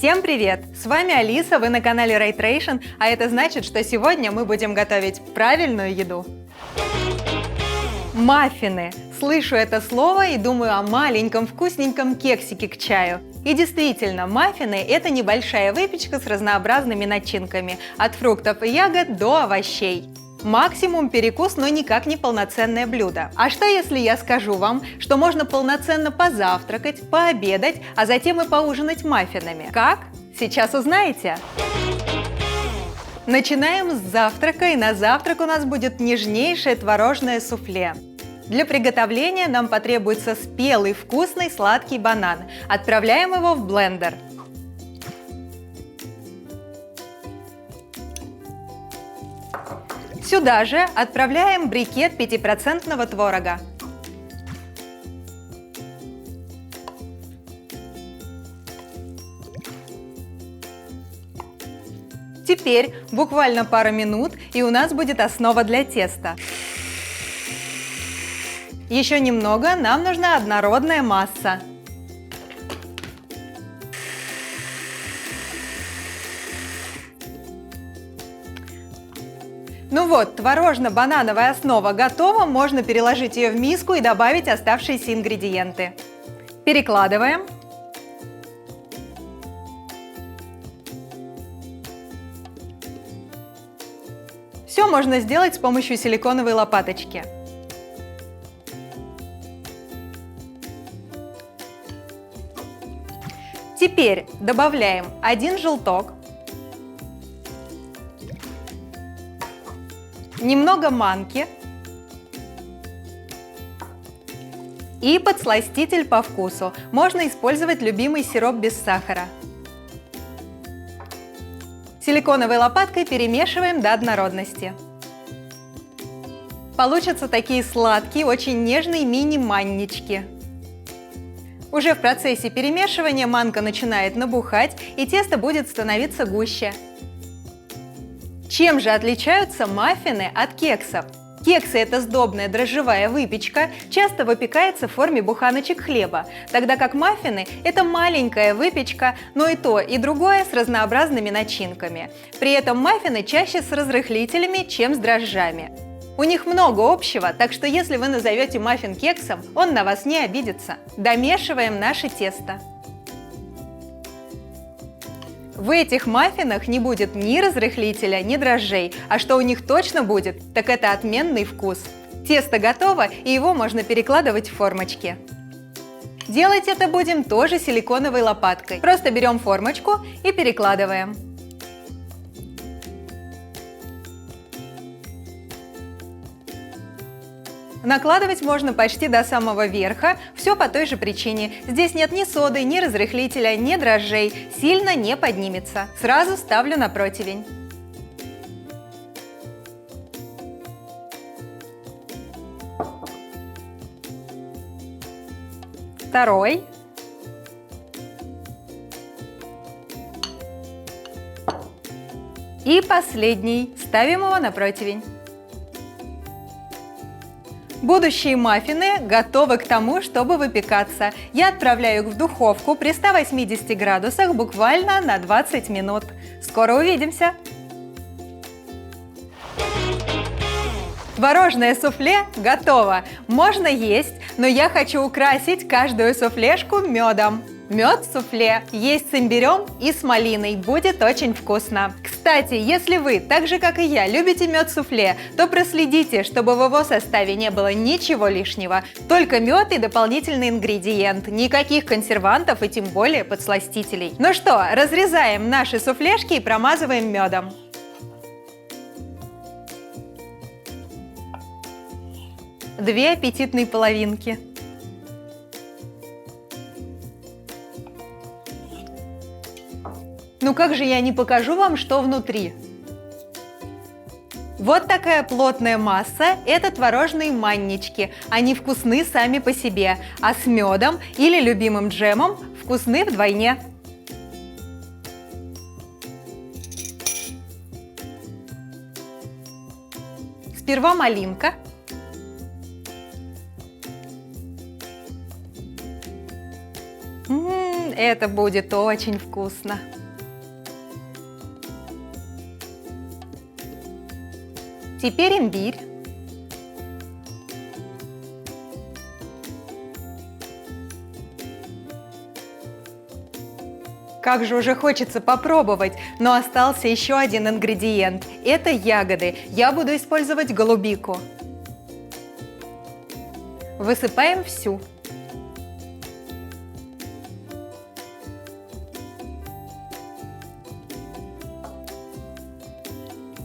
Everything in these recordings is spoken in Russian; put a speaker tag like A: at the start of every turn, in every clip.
A: Всем привет! С вами Алиса, вы на канале Raytration, а это значит, что сегодня мы будем готовить правильную еду. Маффины. Слышу это слово и думаю о маленьком вкусненьком кексике к чаю. И действительно, маффины – это небольшая выпечка с разнообразными начинками, от фруктов и ягод до овощей. Максимум перекус, но никак не полноценное блюдо. А что если я скажу вам, что можно полноценно позавтракать, пообедать, а затем и поужинать маффинами? Как? Сейчас узнаете! Начинаем с завтрака, и на завтрак у нас будет нежнейшее творожное суфле. Для приготовления нам потребуется спелый, вкусный, сладкий банан. Отправляем его в блендер. Сюда же отправляем брикет 5% творога. Теперь буквально пару минут, и у нас будет основа для теста. Еще немного, нам нужна однородная масса. Ну вот, творожно-банановая основа готова, можно переложить ее в миску и добавить оставшиеся ингредиенты. Перекладываем. Все можно сделать с помощью силиконовой лопаточки. Теперь добавляем 1 желток, немного манки и подсластитель по вкусу. Можно использовать любимый сироп без сахара. Силиконовой лопаткой перемешиваем до однородности. Получатся такие сладкие, очень нежные мини-маннички. Уже в процессе перемешивания манка начинает набухать, и тесто будет становиться гуще. Чем же отличаются маффины от кексов? Кексы – это сдобная дрожжевая выпечка, часто выпекается в форме буханочек хлеба, тогда как маффины – это маленькая выпечка, но и то, и другое с разнообразными начинками. При этом маффины чаще с разрыхлителями, чем с дрожжами. У них много общего, так что если вы назовете маффин кексом, он на вас не обидится. Домешиваем наше тесто. В этих маффинах не будет ни разрыхлителя, ни дрожжей, а что у них точно будет, так это отменный вкус. Тесто готово, и его можно перекладывать в формочки. Делать это будем тоже силиконовой лопаткой. Просто берем формочку и перекладываем. Накладывать можно почти до самого верха, все по той же причине. Здесь нет ни соды, ни разрыхлителя, ни дрожжей, сильно не поднимется. Сразу ставлю на противень. Второй. И последний. Ставим его на противень. Будущие маффины готовы к тому, чтобы выпекаться. Я отправляю их в духовку при 180 градусах буквально на 20 минут. Скоро увидимся! Творожное суфле готово. Можно есть, но я хочу украсить каждую суфлешку медом. Мед-суфле есть с имбирем и с малиной, будет очень вкусно. Кстати, если вы, так же как и я, любите мед-суфле, то проследите, чтобы в его составе не было ничего лишнего. Только мед и дополнительный ингредиент, никаких консервантов и тем более подсластителей. Ну что, разрезаем наши суфлешки и промазываем медом. Две аппетитные половинки. Ну как же я не покажу вам, что внутри? Вот такая плотная масса – это творожные маннички. Они вкусны сами по себе, а с медом или любимым джемом вкусны вдвойне. Сперва малинка. Это будет очень вкусно. Теперь имбирь. Как же уже хочется попробовать, но остался еще один ингредиент. Это ягоды. Я буду использовать голубику. Высыпаем всю.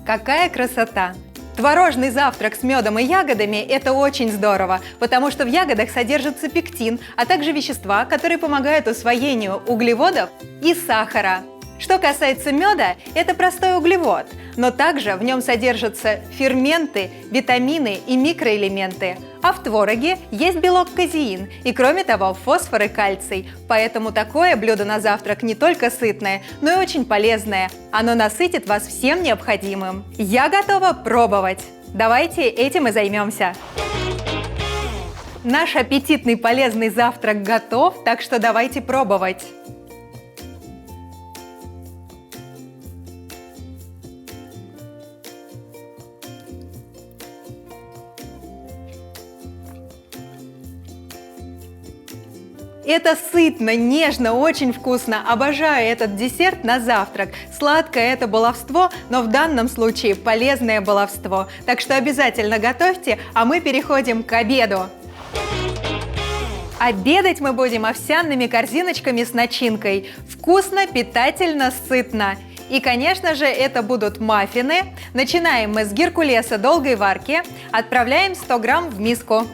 A: Какая красота! Творожный завтрак с медом и ягодами – это очень здорово, потому что в ягодах содержится пектин, а также вещества, которые помогают усвоению углеводов и сахара. Что касается меда, это простой углевод, но также в нем содержатся ферменты, витамины и микроэлементы. А в твороге есть белок казеин и, кроме того, фосфор и кальций. Поэтому такое блюдо на завтрак не только сытное, но и очень полезное. Оно насытит вас всем необходимым. Я готова пробовать! Давайте этим и займемся. Наш аппетитный полезный завтрак готов, так что давайте пробовать. Это сытно, нежно, очень вкусно. Обожаю этот десерт на завтрак. Сладкое – это баловство, но в данном случае полезное баловство. Так что обязательно готовьте, а мы переходим к обеду. Обедать мы будем овсяными корзиночками с начинкой. Вкусно, питательно, сытно. И, конечно же, это будут маффины. Начинаем мы с геркулеса долгой варки. Отправляем 100 грамм в миску.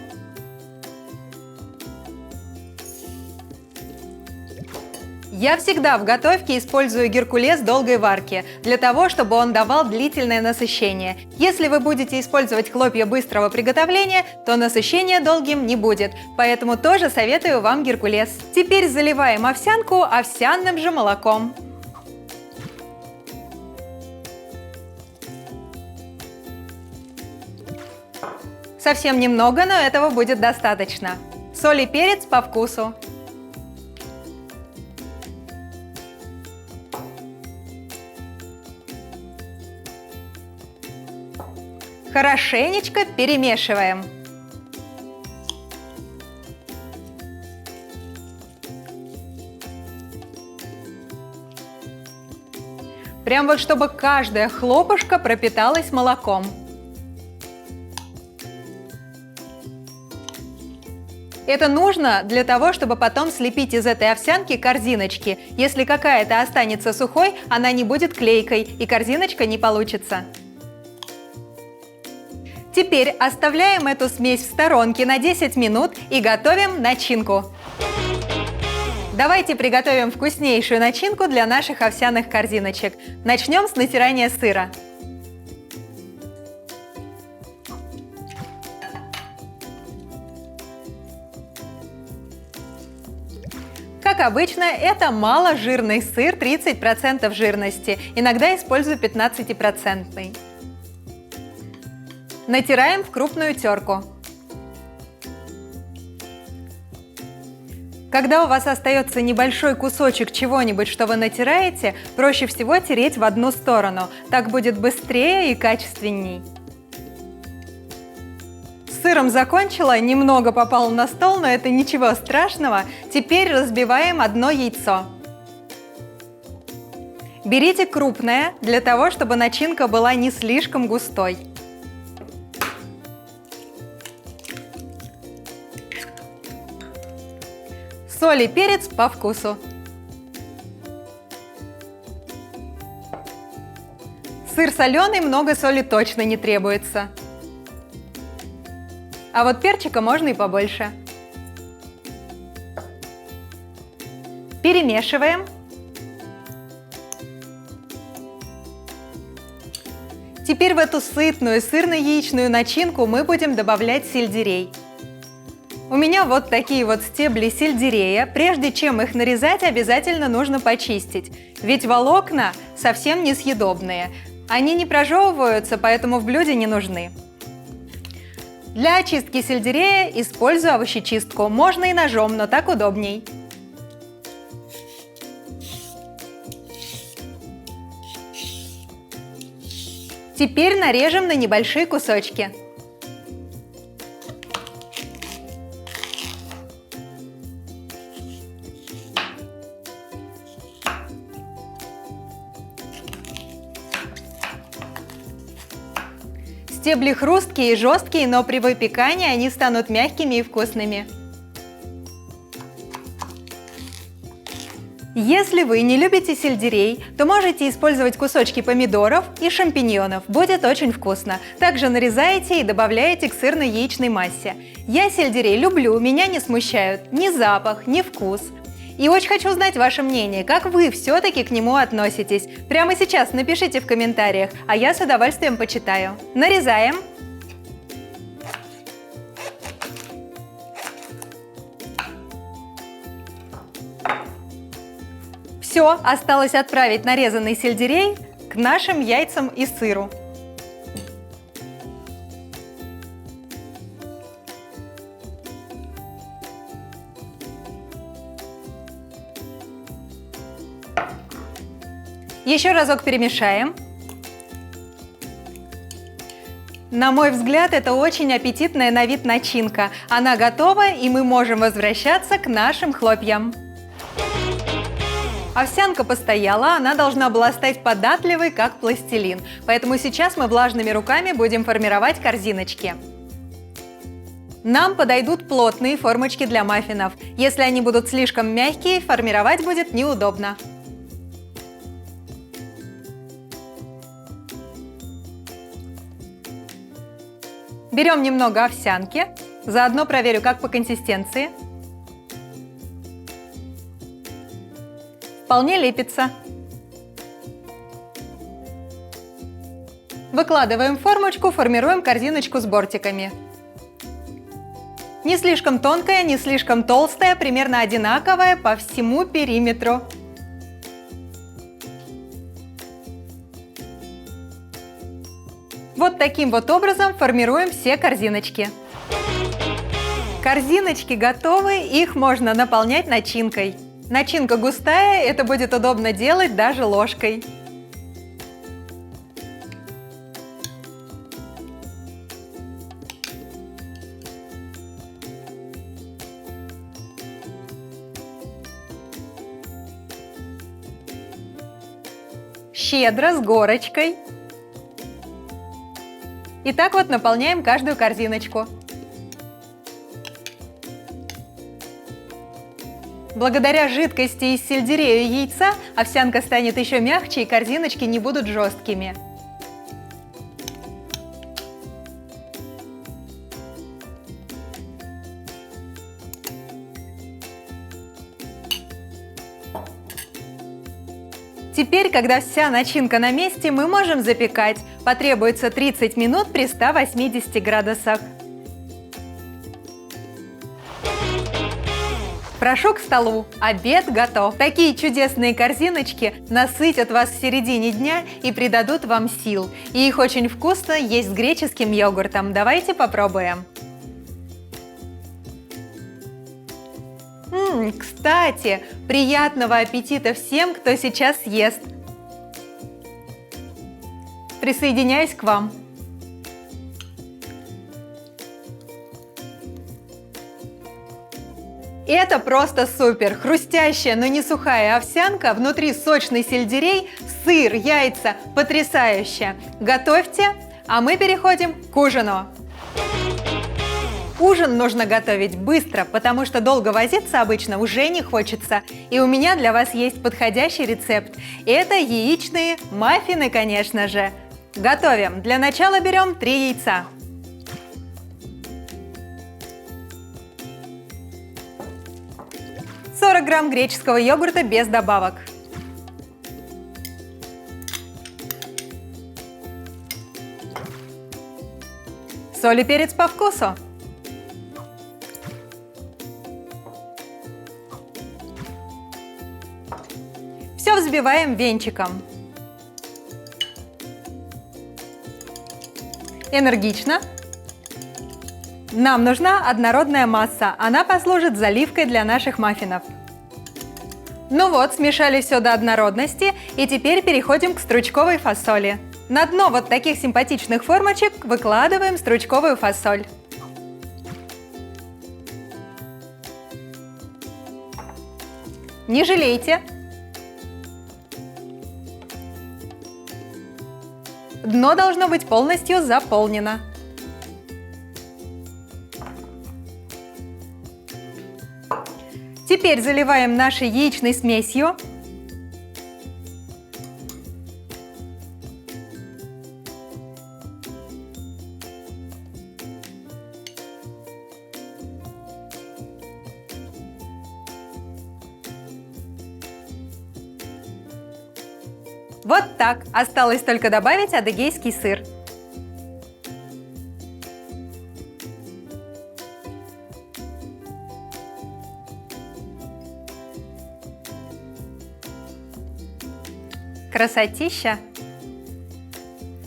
A: Я всегда в готовке использую геркулес долгой варки, для того, чтобы он давал длительное насыщение. Если вы будете использовать хлопья быстрого приготовления, то насыщение долгим не будет, поэтому тоже советую вам геркулес. Теперь заливаем овсянку овсяным же молоком. Совсем немного, но этого будет достаточно. Соль и перец по вкусу. Хорошенечко перемешиваем. Прям вот чтобы каждая хлопушка пропиталась молоком. Это нужно для того, чтобы потом слепить из этой овсянки корзиночки. Если какая-то останется сухой, она не будет клейкой и корзиночка не получится. Теперь оставляем эту смесь в сторонке на 10 минут и готовим начинку. Давайте приготовим вкуснейшую начинку для наших овсяных корзиночек. Начнем с натирания сыра. Как обычно, это маложирный сыр, 30% жирности. Иногда использую 15%. Натираем в крупную терку. Когда у вас остается небольшой кусочек чего-нибудь, что вы натираете, проще всего тереть в одну сторону. Так будет быстрее и качественней. С сыром закончила, немного попало на стол, но это ничего страшного. Теперь разбиваем одно яйцо. Берите крупное, для того, чтобы начинка была не слишком густой. Соль и перец по вкусу. Сыр соленый, много соли точно не требуется. А вот перчика можно и побольше. Перемешиваем. Теперь в эту сытную сырно-яичную начинку мы будем добавлять сельдерей. У меня вот такие вот стебли сельдерея. Прежде чем их нарезать, обязательно нужно почистить. Ведь волокна совсем несъедобные. Они не прожевываются, поэтому в блюде не нужны. Для очистки сельдерея использую овощечистку. Можно и ножом, но так удобней. Теперь нарежем на небольшие кусочки. Стебли хрусткие и жесткие, но при выпекании они станут мягкими и вкусными. Если вы не любите сельдерей, то можете использовать кусочки помидоров и шампиньонов, будет очень вкусно. Также нарезаете и добавляете к сырно-яичной массе. Я сельдерей люблю, меня не смущают ни запах, ни вкус. И очень хочу узнать ваше мнение, как вы все-таки к нему относитесь. Прямо сейчас напишите в комментариях, а я с удовольствием почитаю. Нарезаем. Все, осталось отправить нарезанный сельдерей к нашим яйцам и сыру. Еще разок перемешаем. На мой взгляд, это очень аппетитная на вид начинка. Она готова, и мы можем возвращаться к нашим хлопьям. Овсянка постояла, она должна была стать податливой, как пластилин. Поэтому сейчас мы влажными руками будем формировать корзиночки. Нам подойдут плотные формочки для маффинов. Если они будут слишком мягкие, формировать будет неудобно. Берем немного овсянки, заодно проверю, как по консистенции. Вполне лепится. Выкладываем в формочку, формируем корзиночку с бортиками. Не слишком тонкая, не слишком толстая, примерно одинаковая по всему периметру. Вот таким вот образом формируем все корзиночки. Корзиночки готовы, их можно наполнять начинкой. Начинка густая, это будет удобно делать даже ложкой. Щедро, с горочкой. И так вот наполняем каждую корзиночку. Благодаря жидкости из сельдерея и яйца овсянка станет еще мягче и корзиночки не будут жесткими. Теперь, когда вся начинка на месте, мы можем запекать. Потребуется 30 минут при 180 градусах. Прошу к столу, обед готов. Такие чудесные корзиночки насытят вас в середине дня и придадут вам сил. И их очень вкусно есть с греческим йогуртом. Давайте попробуем. Кстати, приятного аппетита всем, кто сейчас ест. Присоединяюсь к вам. Это просто супер! Хрустящая, но не сухая овсянка, внутри сочный сельдерей, сыр, яйца. Потрясающе! Готовьте, а мы переходим к ужину. Ужин нужно готовить быстро, потому что долго возиться обычно уже не хочется. И у меня для вас есть подходящий рецепт. Это яичные маффины, конечно же. Готовим. Для начала берем 3 яйца. – 40 грамм греческого йогурта без добавок. Соль и перец по вкусу. Все взбиваем венчиком. Энергично. Нам нужна однородная масса, она послужит заливкой для наших маффинов. Ну вот, смешали все до однородности, и теперь переходим к стручковой фасоли. На дно вот таких симпатичных формочек выкладываем стручковую фасоль. Не жалейте. Дно должно быть полностью заполнено. Теперь заливаем нашей яичной смесью. Вот так. Осталось только добавить адыгейский сыр. Красотища!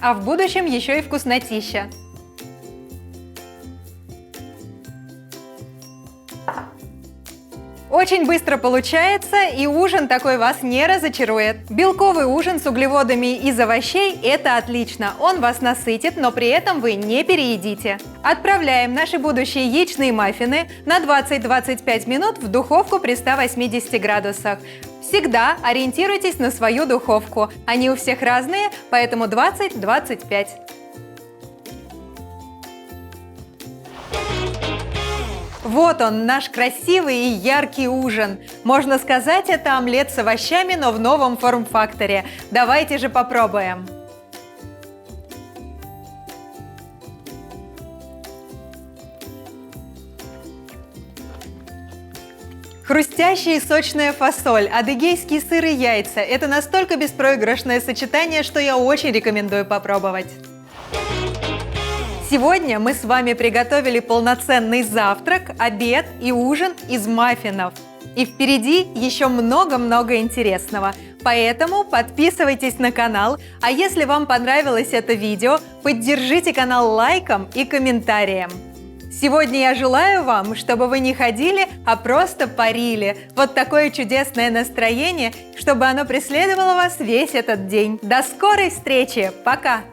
A: А в будущем еще и вкуснотища! Очень быстро получается, и ужин такой вас не разочарует. Белковый ужин с углеводами из овощей – это отлично. Он вас насытит, но при этом вы не переедите. Отправляем наши будущие яичные маффины на 20-25 минут в духовку при 180 градусах. Всегда ориентируйтесь на свою духовку. Они у всех разные, поэтому 20-25. Вот он, наш красивый и яркий ужин. Можно сказать, это омлет с овощами, но в новом форм-факторе. Давайте же попробуем. Хрустящая и сочная фасоль, адыгейский сыр и яйца – это настолько беспроигрышное сочетание, что я очень рекомендую попробовать. Сегодня мы с вами приготовили полноценный завтрак, обед и ужин из маффинов. И впереди еще много-много интересного. Поэтому подписывайтесь на канал, а если вам понравилось это видео, поддержите канал лайком и комментарием. Сегодня я желаю вам, чтобы вы не ходили, а просто парили. Вот такое чудесное настроение, чтобы оно преследовало вас весь этот день. До скорой встречи! Пока!